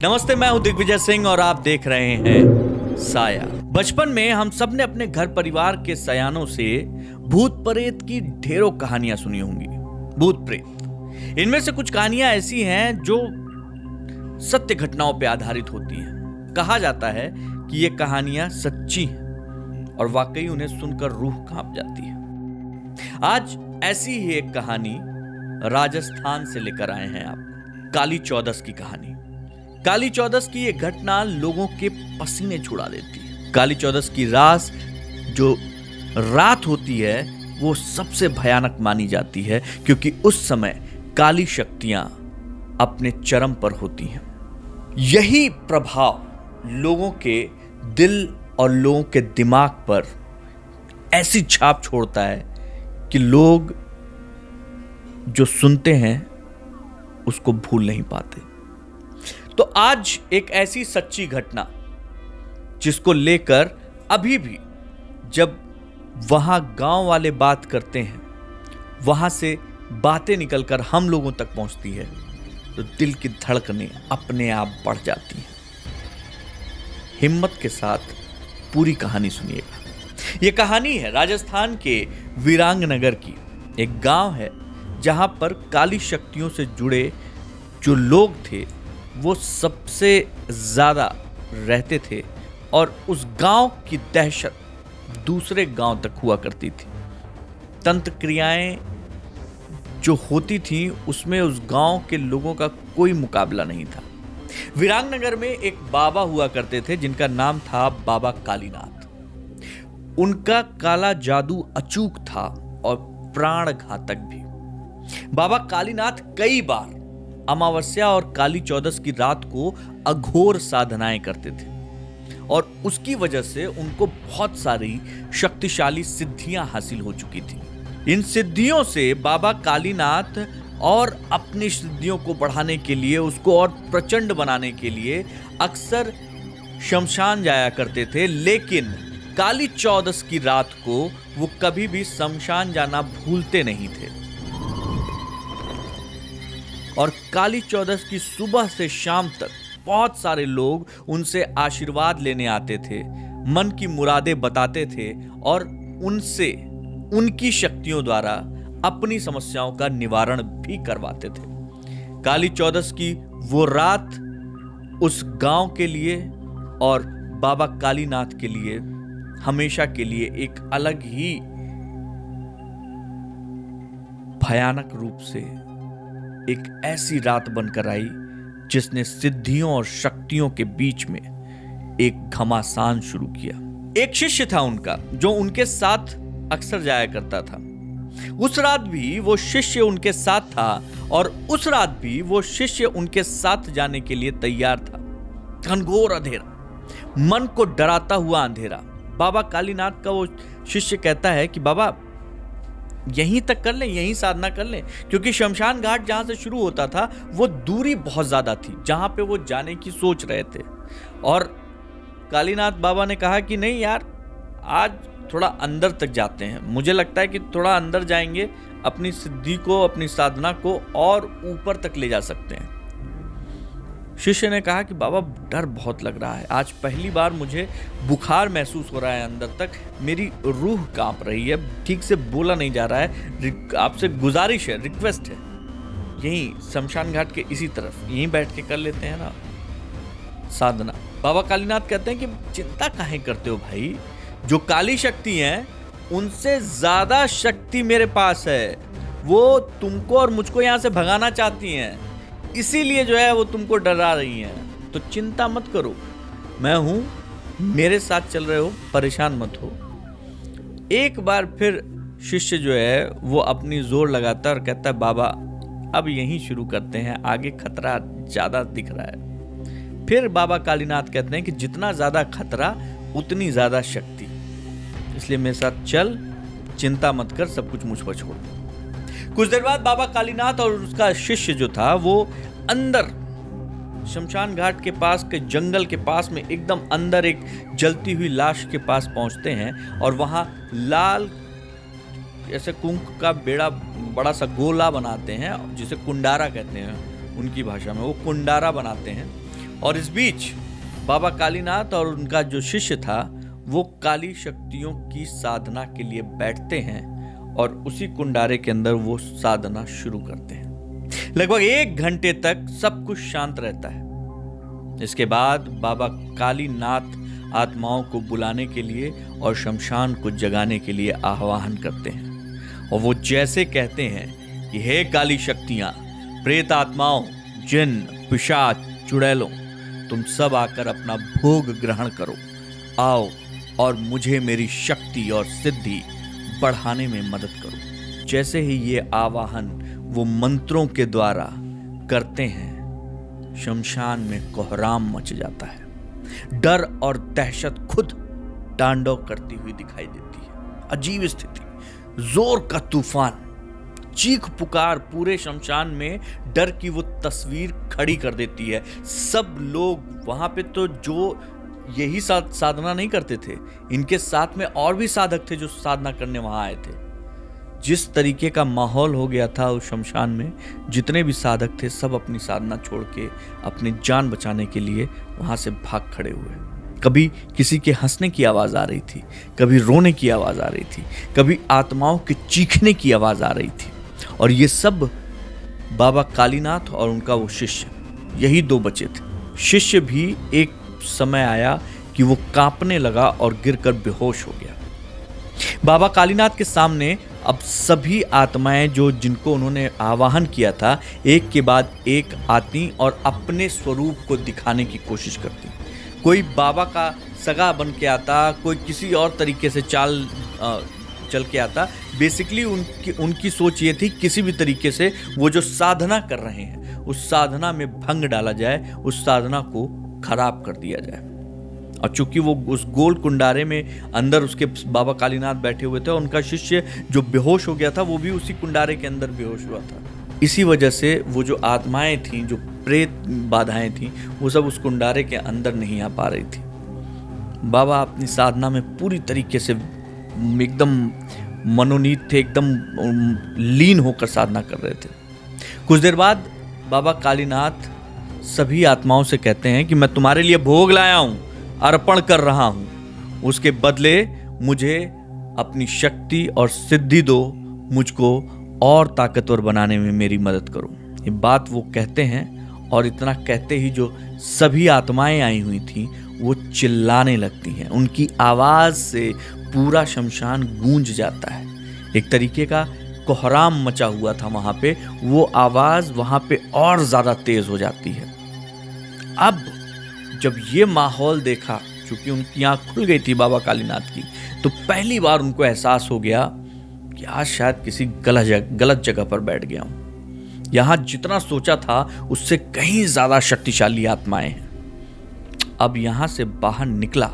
नमस्ते, मैं हूं दिग्विजय सिंह और आप देख रहे हैं साया। बचपन में हम सब ने अपने घर परिवार के सयानों से भूत प्रेत की ढेरों कहानियां सुनी होंगी। भूत प्रेत, इनमें से कुछ कहानियां ऐसी हैं जो सत्य घटनाओं पर आधारित होती हैं। कहा जाता है कि ये कहानियां सच्ची हैं और वाकई उन्हें सुनकर रूह कांप जाती है। आज ऐसी ही एक कहानी राजस्थान से लेकर आए हैं आप। काली चौदस की कहानी। काली चौदस की ये घटना लोगों के पसीने छुड़ा देती है। काली चौदस की जो रात होती है वो सबसे भयानक मानी जाती है, क्योंकि उस समय काली शक्तियां अपने चरम पर होती हैं। यही प्रभाव लोगों के दिल और लोगों के दिमाग पर ऐसी छाप छोड़ता है कि लोग जो सुनते हैं उसको भूल नहीं पाते। तो आज एक ऐसी सच्ची घटना जिसको लेकर अभी भी जब वहां गांव वाले बात करते हैं, वहां से बातें निकलकर हम लोगों तक पहुंचती है तो दिल की धड़कनें अपने आप बढ़ जाती हैं। हिम्मत के साथ पूरी कहानी सुनिएगा। यह कहानी है राजस्थान के वीरांगनगर की। एक गांव है जहां पर काली शक्तियों से जुड़े जो लोग थे वो सबसे ज्यादा रहते थे और उस गांव की दहशत दूसरे गांव तक हुआ करती थी। तंत्र क्रियाएं जो होती थी उसमें उस गांव के लोगों का कोई मुकाबला नहीं था। वीरांगनगर में एक बाबा हुआ करते थे जिनका नाम था बाबा कालीनाथ। उनका काला जादू अचूक था और प्राण घातक भी। बाबा कालीनाथ कई बार अमावस्या और काली चौदस की रात को अघोर साधनाएं करते थे और उसकी वजह से उनको बहुत सारी शक्तिशाली सिद्धियां हासिल हो चुकी थी। इन सिद्धियों से बाबा कालीनाथ और अपनी सिद्धियों को बढ़ाने के लिए, उसको और प्रचंड बनाने के लिए अक्सर शमशान जाया करते थे, लेकिन काली चौदस की रात को वो कभी भी शमशान जाना भूलते नहीं थे। और काली चौदस की सुबह से शाम तक बहुत सारे लोग उनसे आशीर्वाद लेने आते थे, मन की मुरादें बताते थे और उनसे उनकी शक्तियों द्वारा अपनी समस्याओं का निवारण भी करवाते थे। काली चौदस की वो रात उस गांव के लिए और बाबा कालीनाथ के लिए हमेशा के लिए एक अलग ही भयानक रूप से एक ऐसी रात बनकर आई जिसने सिद्धियों और शक्तियों के बीच में एक घमासान शुरू किया। एक शिष्य था उनका जो उनके साथ अक्सर जाया करता था। उस रात भी वो शिष्य उनके साथ था और उस रात भी वो शिष्य उनके साथ जाने के लिए तैयार था। घनघोर अंधेरा, मन को डराता हुआ अंधेरा। बाबा कालीनाथ का वो शिष्य कहता है कि बाबा यहीं तक कर लें, यहीं साधना कर लें, क्योंकि शमशान घाट जहां से शुरू होता था वो दूरी बहुत ज्यादा थी जहां पे वो जाने की सोच रहे थे। और कालीनाथ बाबा ने कहा कि नहीं यार, आज थोड़ा अंदर तक जाते हैं। मुझे लगता है कि थोड़ा अंदर जाएंगे, अपनी सिद्धि को, अपनी साधना को और ऊपर तक ले जा सकते हैं। शिष्य ने कहा कि बाबा डर बहुत लग रहा है, आज पहली बार मुझे बुखार महसूस हो रहा है अंदर तक, मेरी रूह कांप रही है, ठीक से बोला नहीं जा रहा है, आपसे गुजारिश है, रिक्वेस्ट है, यहीं शमशान घाट के इसी तरफ यहीं बैठ के कर लेते हैं ना साधना। बाबा कालीनाथ कहते हैं कि चिंता काहे करते हो भाई, जो काली शक्ति है उनसे ज्यादा शक्ति मेरे पास है, वो तुमको और मुझको यहां से भगाना चाहती हैं, इसीलिए जो है वो तुमको डरा रही हैं। तो चिंता मत करो, मैं हूं, मेरे साथ चल रहे हो, परेशान मत हो। एक बार फिर शिष्य जो है वो अपनी जोर लगाता है और कहता है बाबा अब यहीं शुरू करते हैं, आगे खतरा ज्यादा दिख रहा है। फिर बाबा कालीनाथ कहते हैं कि जितना ज्यादा खतरा उतनी ज्यादा शक्ति, इसलिए मेरे साथ चल, चिंता मत कर, सब कुछ मुझ पर छोड़। कुछ देर बाद बाबा कालीनाथ और उसका शिष्य जो था वो अंदर शमशान घाट के पास के जंगल के पास में एकदम अंदर एक जलती हुई लाश के पास पहुंचते हैं और वहां लाल ऐसे कुंक का बेड़ा, बड़ा सा गोला बनाते हैं जिसे कुंडारा कहते हैं उनकी भाषा में, वो कुंडारा बनाते हैं और इस बीच बाबा कालीनाथ और उनका जो शिष्य था वो काली शक्तियों की साधना के लिए बैठते हैं और उसी कुंडारे के अंदर वो साधना शुरू करते हैं। लगभग 1 घंटे तक सब कुछ शांत रहता है। इसके बाद बाबा कालीनाथ आत्माओं को बुलाने के लिए और शमशान को जगाने के लिए आह्वान करते हैं और वो जैसे कहते हैं कि हे काली शक्तियां, प्रेत आत्माओं, जिन, पिशाच, चुड़ैलों, तुम सब आकर अपना भोग ग्रहण करो। आओ और मुझे मेरी शक्ति और सिद्धि बढ़ाने में मदद करो। जैसे ही ये आवाहन वो मंत्रों के द्वारा करते हैं, शमशान में कोहराम मच जाता है। डर और दहशत खुद तांडव करती हुई दिखाई देती है। अजीब स्थिति, जोर का तूफान, चीख पुकार पूरे शमशान में डर की वो तस्वीर खड़ी कर देती है। सब लोग वहां पे तो जो यही साधना नहीं करते थे, इनके साथ में और भी साधक थे जो साधना करने वहां आए थे। जिस तरीके का माहौल हो गया था उस शमशान में, जितने भी साधक थे सब अपनी साधना छोड़ के अपनी जान बचाने के लिए वहां से भाग खड़े हुए। कभी किसी के हंसने की आवाज आ रही थी, कभी रोने की आवाज आ रही थी, कभी आत्माओं के चीखने की आवाज आ रही थी। और ये सब बाबा कालीनाथ और उनका वो शिष्य, यही 2 बचे थे। शिष्य भी एक समय आया कि वो कांपने लगा और गिरकर बेहोश हो गया। बाबा कालीनाथ के सामने अब सभी आत्माएं जिनको उन्होंने आवाहन किया था, एक के बाद एक आती और अपने स्वरूप को दिखाने की कोशिश करती। कोई बाबा का सगा बन के आता, कोई किसी और तरीके से चल के आता। बेसिकली उनकी सोच ये थी किसी भी तरीके से वो जो साधना कर रहे हैं उस साधना में भंग डाला जाए, उस साधना को खराब कर दिया जाए। और चूंकि वो उस गोल कुंडारे में अंदर उसके बाबा कालीनाथ बैठे हुए थे और उनका शिष्य जो बेहोश हो गया था वो भी उसी कुंडारे के अंदर बेहोश हुआ था। इसी वजह से वो जो आत्माएं थीं, जो प्रेत बाधाएं थीं, वो सब उस कुंडारे के अंदर नहीं आ पा रही थी। बाबा अपनी साधना में पूरी तरीके से एकदम मनोनीत थे, एकदम लीन होकर साधना कर रहे थे। कुछ देर बाद बाबा कालीनाथ सभी आत्माओं से कहते हैं कि मैं तुम्हारे लिए भोग लाया हूं, अर्पण कर रहा हूं। उसके बदले मुझे अपनी शक्ति और सिद्धि दो, मुझको और ताकतवर बनाने में मेरी मदद करो। ये बात वो कहते हैं और इतना कहते ही जो सभी आत्माएं आई हुई थी वो चिल्लाने लगती हैं। उनकी आवाज से पूरा शमशान गूंज जाता है। एक तरीके का कोहराम मचा हुआ था वहां पे, वो आवाज वहां पे और ज्यादा तेज हो जाती है। अब जब ये माहौल देखा, चूंकि उनकी आंख खुल गई थी बाबा कालीनाथ की, तो पहली बार उनको एहसास हो गया कि आज शायद किसी गलत जगह पर बैठ गया हूं। यहां जितना सोचा था उससे कहीं ज्यादा शक्तिशाली आत्माएं हैं। अब यहां से बाहर निकला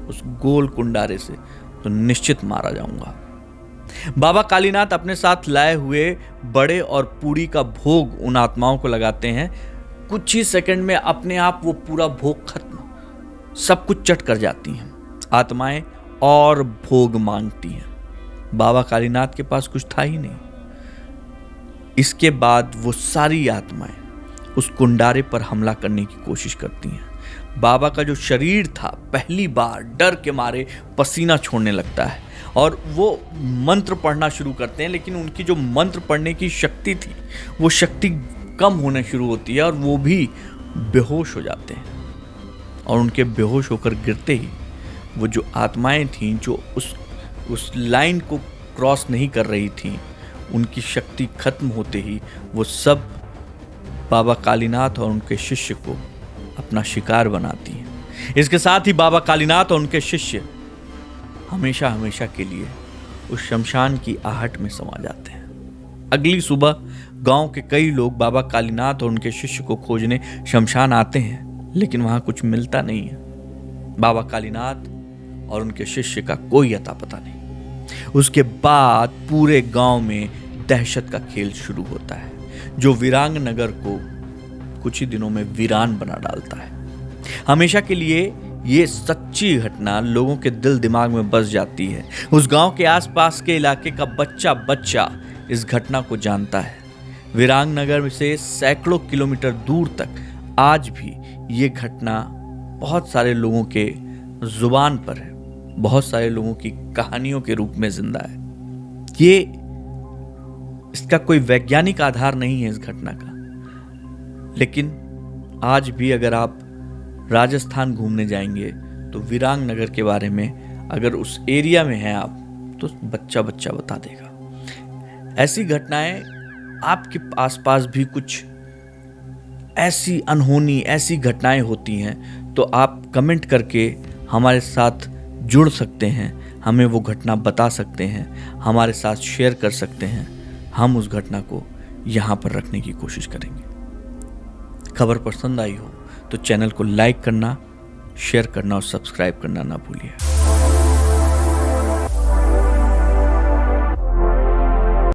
उस गोल कुंडारे से तो निश्चित मारा जाऊंगा। बाबा कालीनाथ अपने साथ लाए हुए बड़े और पूरी का भोग उन आत्माओं को लगाते हैं। कुछ ही सेकंड में अपने आप वो पूरा भोग खत्म, सब कुछ चट कर जाती हैं। आत्माएं और भोग मांगती हैं। बाबा कालीनाथ के पास कुछ था ही नहीं। इसके बाद वो सारी आत्माएं उस कुंडारे पर हमला करने की कोशिश करती हैं। बाबा का जो शरीर था पहली बार डर के मारे पसीना छोड़ने लगता है और वो मंत्र पढ़ना शुरू करते हैं, लेकिन उनकी जो मंत्र पढ़ने की शक्ति थी वो शक्ति कम होने शुरू होती है और वो भी बेहोश हो जाते हैं। और उनके बेहोश होकर गिरते ही वो जो आत्माएं थीं जो उस लाइन को क्रॉस नहीं कर रही थीं, उनकी शक्ति खत्म होते ही वो सब बाबा कालीनाथ और उनके शिष्य को अपना शिकार बनाती हैं। इसके साथ ही बाबा कालीनाथ और उनके शिष्य हमेशा हमेशा के लिए उस शमशान की आहट में समा जाते हैं। अगली सुबह गांव के कई लोग बाबा कालीनाथ और उनके शिष्य को खोजने शमशान आते हैं, लेकिन वहां कुछ मिलता नहीं है। बाबा कालीनाथ और उनके शिष्य का कोई अता पता नहीं। उसके बाद पूरे गांव में दहशत का खेल शुरू होता है, जो वीरांग नगर को कुछ ही दिनों में वीरान बना डालता है। हमेशा के लिए ये सच्ची घटना लोगों के दिल दिमाग में बस जाती है। उस गांव के आसपास के इलाके का बच्चा बच्चा इस घटना को जानता है। वीरांग नगर से सैकड़ों किलोमीटर दूर तक आज भी ये घटना बहुत सारे लोगों के जुबान पर है, बहुत सारे लोगों की कहानियों के रूप में जिंदा है। इसका कोई वैज्ञानिक आधार नहीं है इस घटना का, लेकिन आज भी अगर आप राजस्थान घूमने जाएंगे तो वीरांग नगर के बारे में, अगर उस एरिया में हैं आप, तो बच्चा बच्चा बता देगा। ऐसी घटनाएं आपके आसपास भी कुछ ऐसी अनहोनी ऐसी घटनाएं होती हैं तो आप कमेंट करके हमारे साथ जुड़ सकते हैं, हमें वो घटना बता सकते हैं, हमारे साथ शेयर कर सकते हैं। हम उस घटना को यहाँ पर रखने की कोशिश करेंगे। खबर पसंद आई हो तो चैनल को लाइक करना, शेयर करना और सब्सक्राइब करना ना भूलिए।